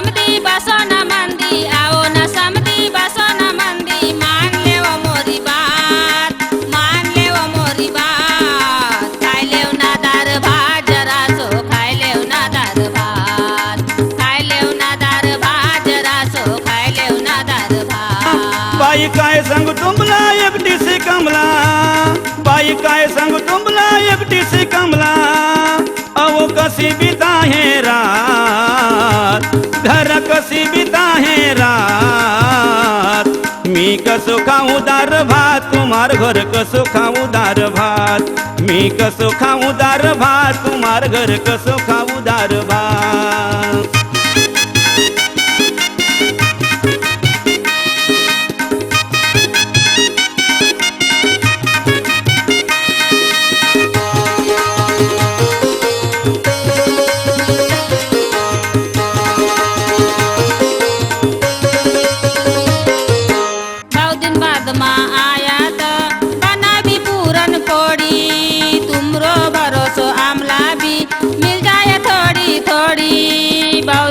समधी बसो न मंदी, आओ न समधी बसो न मंदी, मान ले वो मोरी बात, मान ले वो मोरी बात। खाई ले ना दार भात जरा सो, खाई ले ना दार भात, खाई ले ना दार भात जरा सो, खाई ले ना दार भात। बाई काय संग तुंबला एकटी से कमला, बाई काय संग तुंबला एकटी से कमला, अवो कसी बिता है रात, घर कसी बिता है रात। मी कसो खाऊं दार भात, तुम्हार घर कसो खाऊं दार भात, मी कसो खाऊं दार भात, तुम्हार घर कसो खाऊं दार भात।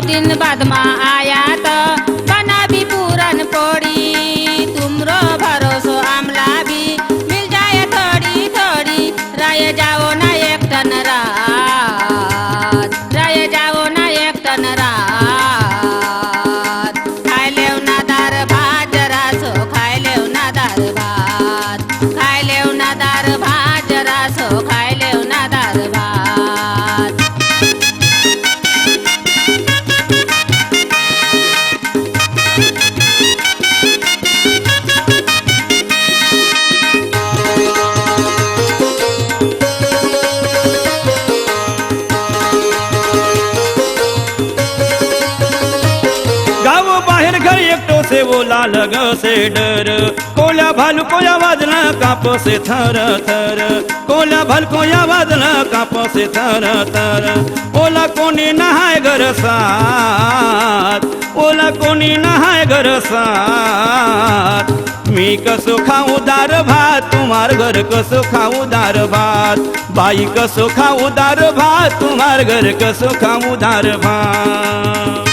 दिन बाद में आया तो बना भी पूरन पोड़ी, तुमरो भरोसो आमला भी मिल जाए थोड़ी थोड़ी। रह जाओ ना एक टन रात, रह जाओ ना एक टन रात। खाई ले ना दार भात जरा सो, खाई ले ना दार भात, खाई ले ना दार भात जरा सो, खाई ले ना दार भात। से वो लाल ग से डर, कोला भालू को आवाज न कांपो से थर थर, कोला भालू को आवाज न कांपो से थर थर। ओला कोनी नहाए घर साथ, ओला कोनी नहाए घर साथ। मी कसो खाऊं दार भात, तुम्हार घर कसो खाऊं दार भात, बाई कसो खाऊं दार भात, तुम्हार घर कसो खाऊं दार भात।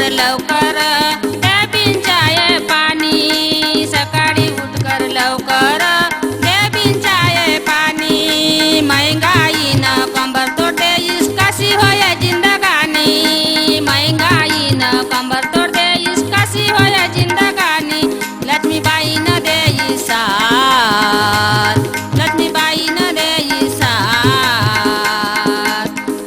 लवकर बिन चाय पानी, सकाळी उठकर लवकर बिन चाय पानी। महंगाई न कंबर तोड़े इसकासी होया जिंदगानी, महंगाई न कंबर तोड़े इसकासी होया जिंदगानी। लक्ष्मीबाई न दे साथ, लक्ष्मीबाई न दे साथ।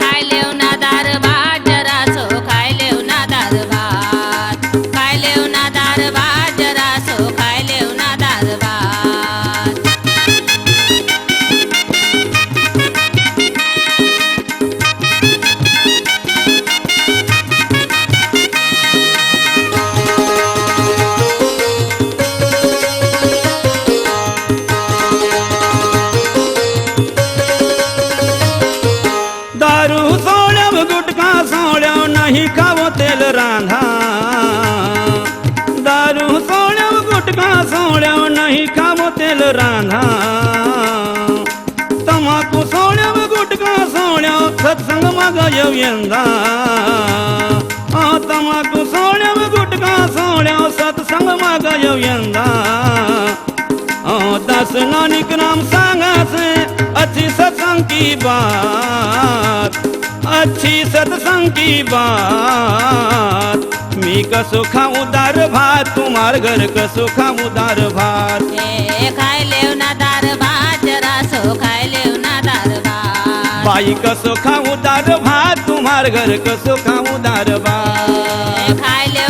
खाई ले ना दार भात जरा सो, खाई ले ना दार भात, खाई ले ना दार भात जरा सो, खाई ले ना दार भात। दारू सोड्याव गुटखा सोड्याव नहीं खावो तेल रांधा, दारू सोड्याव गुटखा सोड्याव नहीं खावो तेल रांधा। तमाकू सोड्याव गुटखा सोड्याव सत्संग माग येव यंदा, तमाकू सोड्याव गुटखा सोड्याव सत्संग माग येव यंदा। दस नानक नाम सांगा से अच्छी सत्संग की बात, अच्छी सत्संग की बात। मी कसो खाऊं दार भात, तुम्हार घर कसो खाऊं दार भात। खाई ले ना दार भात जरा सो, खाई ले ना दार भात, बाई कसो खाऊं दार भात, तुम्हार घर कसो खाऊं दार भात। खाई ले